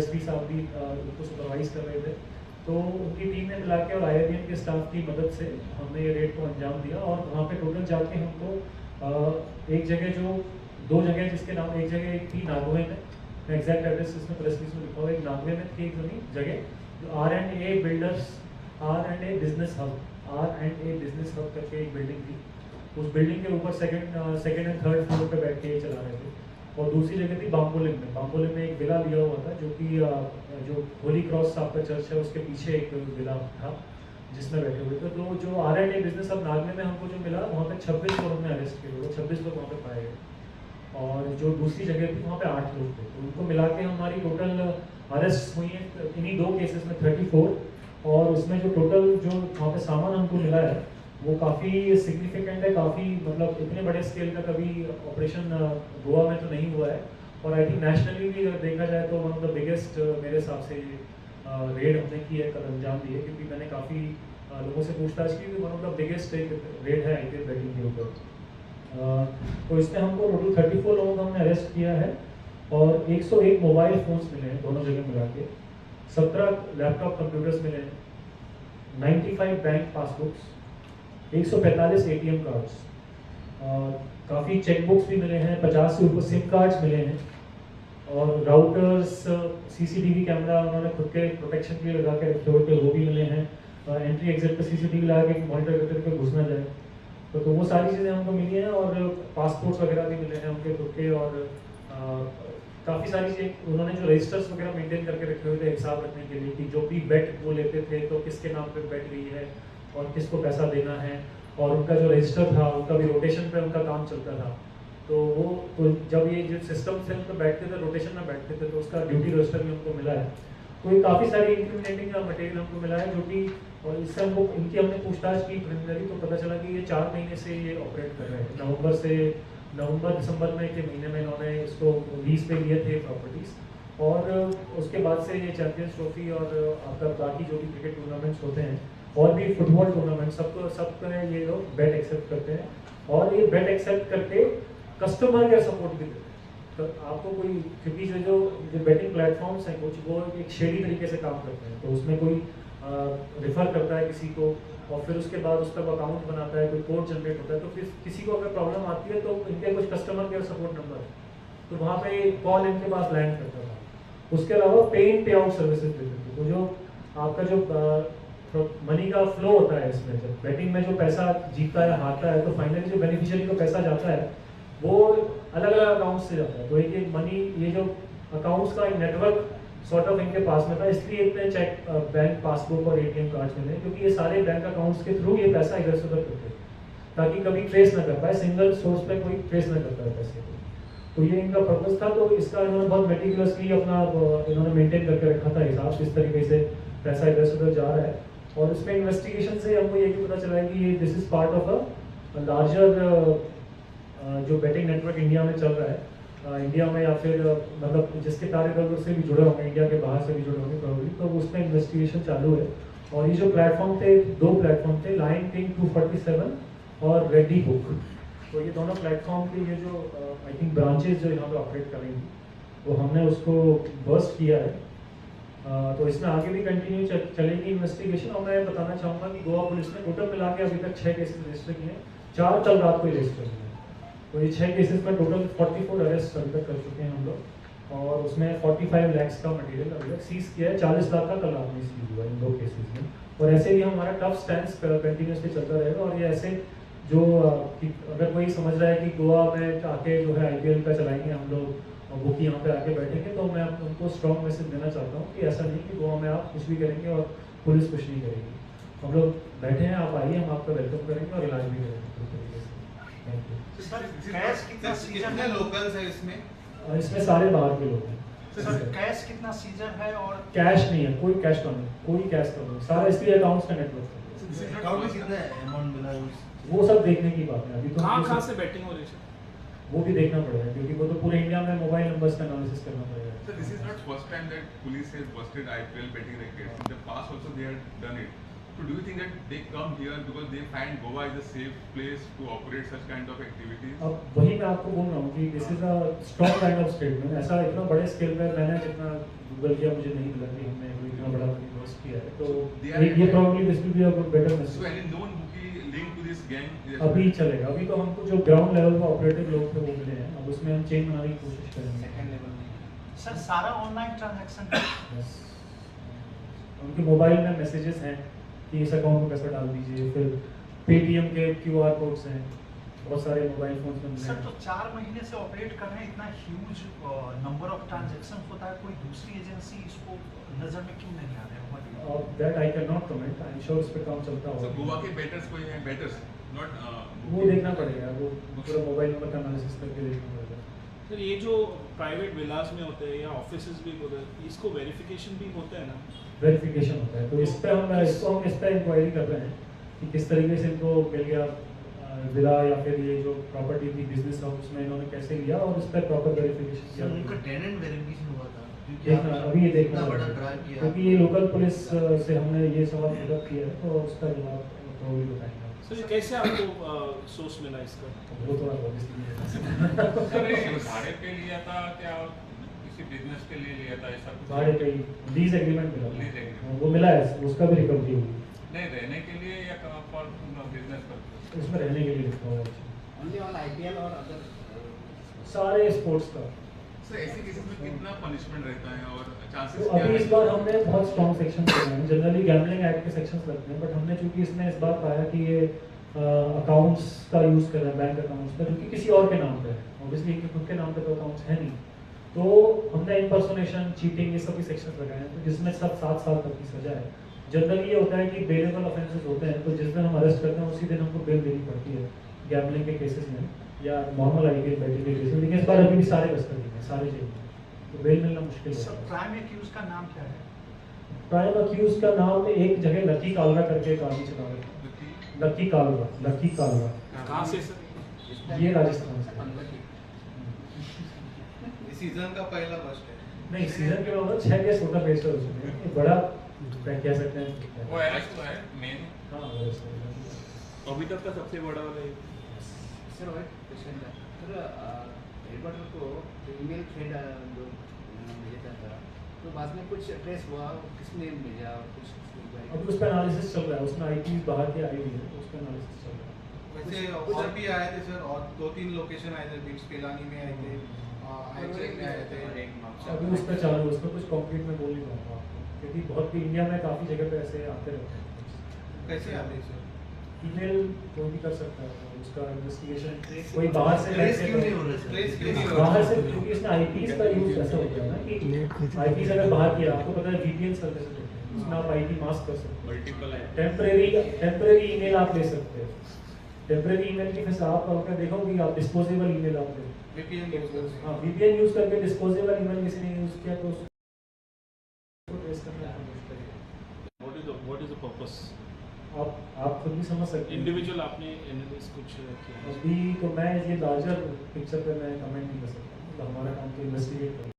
SP साहब भी उनको सुपरवाइज कर रहे थे। तो उनकी टीम ने मिला के और IIBM के स्टाफ की मदद से हमने ये रेड को अंजाम दिया। और वहाँ पे टोटल जाके हमको एक जगह जो 2 जगह जिसके नाम, एक जगह एक थी नागवे में, एग्जैक्ट एड्रेस इसमें प्रेस रिलीज में लिखा हुआ है, एक नागवे में थी एक जगह जो R&A builders, R&A business hub, R&A business hub करके एक बिल्डिंग थी। उस बिल्डिंग के ऊपर सेकंड एंड थर्ड फ्लोर पे बैठ के चला रहे थे। और दूसरी जगह थी बाम्बोलिम में। बाम्बोलिम में एक विला लिया हुआ था जो कि जो होली क्रॉस साहब का चर्च है उसके पीछे एक विला था जिसमें बैठे हुए थे। तो जो R&A बिजनेस हब नागवे में हमको जो मिला वहाँ पे 26 लोग हमने अरेस्ट किए हुए, 26 लोग वहाँ पे पाए गए। और जो दूसरी जगह थी वहाँ पे 8 लोग थे। तो उनको मिला के हमारी टोटल अरेस्ट हुई है इन्हीं 2 केसेस में 34। और उसमें जो टोटल जो वहाँ पे सामान हमको मिला है वो काफ़ी सिग्निफिकेंट है, काफ़ी मतलब इतने बड़े स्केल का कभी ऑपरेशन गोवा में तो नहीं हुआ है। और आई थिंक नेशनली भी अगर देखा जाए तो वन ऑफ द बिगेस्ट मेरे हिसाब से रेड हमने की है, कल अंजाम दी है। क्योंकि मैंने काफ़ी लोगों से पूछताछ की, वन ऑफ द बिगेस्ट एक रेड है IPL बेटिंग के ऊपर। तो इसमें हमको टोटल 34 लोगों को हमने अरेस्ट किया है और 101 मोबाइल फ़ोन्स मिले हैं दोनों जगह मिला के, 17 लैपटॉप कंप्यूटर्स मिले हैं, 95 बैंक पासबुक्स, 145 ATM कार्ड्स, काफ़ी चेकबुक्स भी मिले हैं, 50 से ऊपर सिम कार्ड्स मिले हैं। और राउटर्स, CCTV कैमरा उन्होंने खुद के प्रोटेक्शन के लिए लगा के रखे हुए थे, वो भी मिले हैं। एंट्री एग्जिट पे CCTV लगा के मॉनिटर करते हुए घुस ना जाए। तो वो सारी चीज़ें हमको मिली हैं। और पासपोर्ट्स वगैरह भी मिले हैं उनके खुद के। और काफ़ी सारी चीज़ें उन्होंने जो रजिस्टर्स वगैरह मेंटेन करके रखे हुए थे हिसाब रखने के लिए कि जो भी बेट वो लेते थे तो किसके नाम पे बेट गई है और किसको पैसा देना है। और उनका जो रजिस्टर था उनका भी रोटेशन पे उनका काम चलता था। तो वो तो जब ये जो सिस्टम से हम तो बैठते थे, रोटेशन में बैठते थे, तो उसका ड्यूटी रजिस्टर भी हमको मिला है। तो ये काफ़ी सारी इंक्रिमिनेटिंग मटेरियल हमको मिला है जो कि, और इससे हमको इनकी हमने पूछताछ की प्रिलिमिनरी तो पता चला कि ये 4 महीने से ये ऑपरेट कर रहे हैं। नवंबर दिसंबर में के महीने में इन्होंने इसको लीज पे लिए थे प्रॉपर्टीज़। और उसके बाद से ये चैंपियंस ट्रॉफी और आपका बाकी जो भी क्रिकेट टूर्नामेंट्स होते हैं और भी फुटबॉल टूर्नामेंट सब ये लोग बेट एक्सेप्ट करते हैं। और ये बेट एक्सेप्ट करके कस्टमर केयर सपोर्ट भी देते हैं। तो आपको कोई, क्योंकि जो बेटिंग प्लेटफॉर्म्स हैं कुछ वो एक शेडी तरीके से काम करते हैं। तो उसमें कोई रेफर करता है किसी को और फिर उसके बाद उस पर अकाउंट बनाता है, कोई कोड जनरेट होता है। तो फिर किसी को अगर प्रॉब्लम आती है तो इनके कुछ कस्टमर केयर सपोर्ट नंबर है, तो वहाँ पे कॉल इनके पास लैंड करता था। उसके अलावा पे इन पे आउट सर्विसेज देते थे। तो जो आपका जो मनी का फ्लो होता है इसमें, जब बैटिंग में जो पैसा जीतता है हारता है तो फाइनली जो बेनिफिशियरी को पैसा जाता है वो अलग अलग अकाउंट्स से जाता है। तो एक मनी, ये जो अकाउंट्स का एक नेटवर्क सॉर्ट ऑफ इनके पास में था, इसलिए इतने चेक, बैंक पासबुक और ATM कार्ड्स मिले, क्योंकि ये सारे बैंक अकाउंट्स के थ्रू ये पैसा इधर से उधर करते थे ताकि कभी ट्रेस ना कर पाए, सिंगल सोर्स पे कोई ट्रेस ना करता है पैसे को। तो ये इनका पर्पस था। तो इसका इन्होंने बहुत मेटिकुलसली अपना इन्होंने मेंटेन करके रखा था हिसाब, किस तरीके से पैसा इधर से उधर जा रहा है। और इसमें इन्वेस्टिगेशन से हमको ये भी पता चला है कि ये this is part of a larger जो बेटिंग नेटवर्क इंडिया में चल रहा है, इंडिया में या फिर मतलब जिसके कार्यकर्ता से भी जुड़े होंगे, इंडिया के बाहर से भी जुड़े होंगे प्रॉब्ली, तो उसमें इन्वेस्टिगेशन चालू है। और ये जो प्लेटफॉर्म थे, 2 प्लेटफॉर्म थे, लाइन किंग 247 और रेडी बुक। तो ये दोनों प्लेटफॉर्म के ये जो आई थिंक ब्रांचेज जो यहाँ पे ऑपरेट करेंगी, तो हमने उसको बर्स्ट किया है। तो इसमें आगे भी कंटिन्यू चलेगी इन्वेस्टिगेशन। और मैं बताना चाहूँगा कि गोवा पुलिस ने टोटल मिला के अभी तक 6 केसेस रजिस्टर किए हैं, 4 कल रात को ही रजिस्टर किए हैं। तो ये 6 केसेस में टोटल 44 अरेस्ट अभी तक कर चुके हैं हम लोग। और उसमें 45 लाख का मटेरियल अभी तक सीज किया है, 40 लाख का कल रात में सीज हुआ इन 2 केसेस में। और ऐसे ही हमारा टफ स्टैंड कंटिन्यूसली चलता रहेगा। और ये ऐसे जो अगर कोई समझ रहा है कि गोवा में आके जो है IPL का चलाएंगे हम लोग और वो कि यहाँ पे आके बैठेंगे, तो मैं उनको स्ट्रॉन्ग मैसेज देना चाहता हूँ कि ऐसा नहीं कि गोवा में आप कुछ भी करेंगे और पुलिस कुछ नहीं करेगी। हम लोग बैठे हैं, आप आइए, हम आपका वेलकम करेंगे और इलाज भी करेंगे। Thank you. कैश कितना सीजर है? लोकल्स है इसमें? इसमें सारे बाहर के लोग हैं। सर कैश कितना सीजर है? और कैश नहीं है, कोई कैश कम नहीं, कोई कैश कम नहीं, सारा इसलिए अकाउंट्स का नेटवर्क है। अकाउंट में कितना अमाउंट मिला है? वो सब देखने की बात है अभी तो। कहाँ से बैटिंग हो रही है वो भी देखना पड़ेगा, क्योंकि वो तो पूरे इंडिया में मोबाइल नंबर्स का एनालिसिस करना पड़ेगा। So this is not first time that police has busted IPL betting rackets. In the past also they had done it. So do you think that they come here because they find Goa is a safe place to operate such kind of activities? अब वही मैं आपको बोल रहा हूँ कि this is a strong kind of statement. ऐसा इतना बड़े स्केल पे मैंने जितना गूगल किया मुझे नहीं मिला कि हमने कोई इतना बड़ा इन्वेस्ट किया है, तो ये probably this will be a good better So message. any known bookie linked to this gang? अभी चलेगा, अभी तो हमको जो ग्राउंड लेवल पे ऑपरेटिव लोग थे वो मिले हैं, अब उसमें हम चेन बनाने की कोशिश करेंगे। सेकंड लेवल में सर सारा ऑनलाइन ट्रांजैक्शन बस उनके मोबाइल में मैसेजेस हैं कि इस अकाउंट में पैसा डाल दीजिए, फिर पेटीएम के क्यूआर कोड्स हैं, बहुत सारे मोबाइल फोन में मिले सर, तो हैं। 4 महीने से ऑपरेट कर रहे हैं, इतना ह्यूज नंबर ऑफ ट्रांजैक्शन होता है, कोई दूसरी एजेंसी इसको नजर में क्यों नहीं आ रहा है? That I can not comment, I am sure इस पे काम चलता So Goa होगा। के betters कोई हैं? Betters, not वो देखना पड़ेगा, वो पूरा मोबाइल नंबर का एनालिसिस करके देखना पड़ेगा। सर ये जो प्राइवेट विलास में होते हैं या ऑफिसेज भी होते हैं, इसको वेरिफिकेशन भी होता है ना? वेरिफिकेशन होता है, तो इस पे हम इस पे इंक्वायरी कर रहे हैं कि किस तरीके से इनको मिल गया विला या फिर ये जो प्रॉपर्टी थी बिजनेस हाउस में इन्होंने कैसे लिया, और उस पर प्रॉपर वेरिफिकेशन सर किया। उनका टेनेंट वेरिफिकेशन हुआ था क्योंकि देखना अभी ये देखना इतना बड़ा पड़ेगा। ड्राइव किया क्योंकि ये लोकल पुलिस से हमने ये सवाल पुटअप किया है, तो उसका जवाब तो भी बताएंगे। सर ये कैसे आपको सोर्स मिला इसका? वो थोड़ा obviously सर ये भाड़े पे लिया था क्या और किसी बिजनेस के लिए लिया था, ऐसा कुछ? भाड़े पे लीज एग्रीमेंट Lease मिला, agreement। वो मिला है, उसका भी रिकवरी हुई, नहीं रहने के लिए या फॉर बिजनेस पर्पस? उसमें रहने के लिए लिखा हुआ है ओनली ऑन आईपीएल और अदर सारे स्पोर्ट्स का। सर ऐसे केसेस में कितना पनिशमेंट रहता है और चांसेस तो क्या अभी है? इस बार हमने बहुत स्ट्रॉन्ग सेक्शन लगाए हैं, जनरली गैम्बलिंग एक्ट के सेक्शंस लगते हैं, बट हमने चूंकि इसमें इस बार पाया कि ये अकाउंट्स का यूज़ कर रहे हैं बैंक अकाउंट्स पर, क्योंकि किसी और के नाम पे है, ऑब्वियसली इनके खुद के नाम पे तो अकाउंट्स है नहीं, तो हमने इम्पर्सोनेशन, चीटिंग, ये सभी सेक्शंस लगाए हैं, तो जिसमें सब 7 साल तक की सजा है। जनरली ये होता है कि बेलेबल ऑफेंसेस होते हैं, तो जिस दिन हम अरेस्ट करते हैं उसी दिन हमको बेल देनी पड़ती है गैम्बलिंग के केसेस में या नॉर्मल आईपीएल बैटिंग के केसेस में, लेकिन इस बार अभी भी सारे कस्टडी में, सारे जेल में, तो बेल मिलना मुश्किल सर है। प्राइम एक्यूज का नाम क्या है? प्राइम अक्यूज का नाम एक जगह लकी कालरा करके एक आदमी चला रहा है, लकी कालरा, कहाँ से सर? ये राजस्थान से। सीजन का पहला बस्ट है। नहीं, सीजन के बाद 6 केस होता बेस्ट हो चुके हैं, ये बड़ा कह सकते हैं। वो अरेस्ट हुआ है मेन? हाँ, arrest हो गया। अभी तक का सबसे बड़ा वाला ये। सर और एक क्वेश्चन था सर, रिपोर्टर को ईमेल थ्रेड जो भेजा था तो बाद में कुछ ट्रेस हुआ, किसने भेजा और कुछ अभी उस पर एनालिसिस चल रहा है, उसमें आईपी बाहर की आई हुई है, उस पर एनालिसिस चल रहा है। वैसे और भी आए थे सर, और 2-3 लोकेशन आए थे, बिट्स पेलानी में आए थे, आईचेक में आए थे। अभी उस पर चालू है, उस पर कुछ कॉन्क्रीट में बोल नहीं पाऊंगा आपको, क्योंकि बहुत भी इंडिया में काफ़ी जगह पे ऐसे आते रहते हैं। कैसे आते हैं सर? ईमेल कोई भी कर सकता है, तो उसका इन्वेस्टिगेशन कोई बाहर से ट्रेस लेके क्यों नहीं हो रहा ट्रेस सर? क्यों नहीं हो रहा? बाहर से, क्योंकि इसमें आईपीज का यूज ऐसा होता है ना कि आईपीज अगर बाहर किया, आपको पता है वीपीएन सर्विस होते हैं, उसमें आप आईपी मास्क कर सकते हैं, मल्टीपल है। टेम्परेरी ईमेल आप ले सकते हैं, टेम्परेरी ईमेल की फिर आप अगर देखोगे आप डिस्पोजेबल ईमेल आप ले, VPN यूज करते हैं। हाँ VPN यूज करके डिस्पोजेबल ईमेल किसी ने यूज किया तो उसको ट्रेस करना है मुश्किल है। What is the purpose? आप खुद भी समझ सकते हैं। इंडिविजुअल आपने एनालिसिस कुछ किया? अभी तो मैं ये लार्जर पिक्चर पे मैं कमेंट नहीं कर सकता, मतलब हमारा काम तो इन्वेस्टिगेट करना है।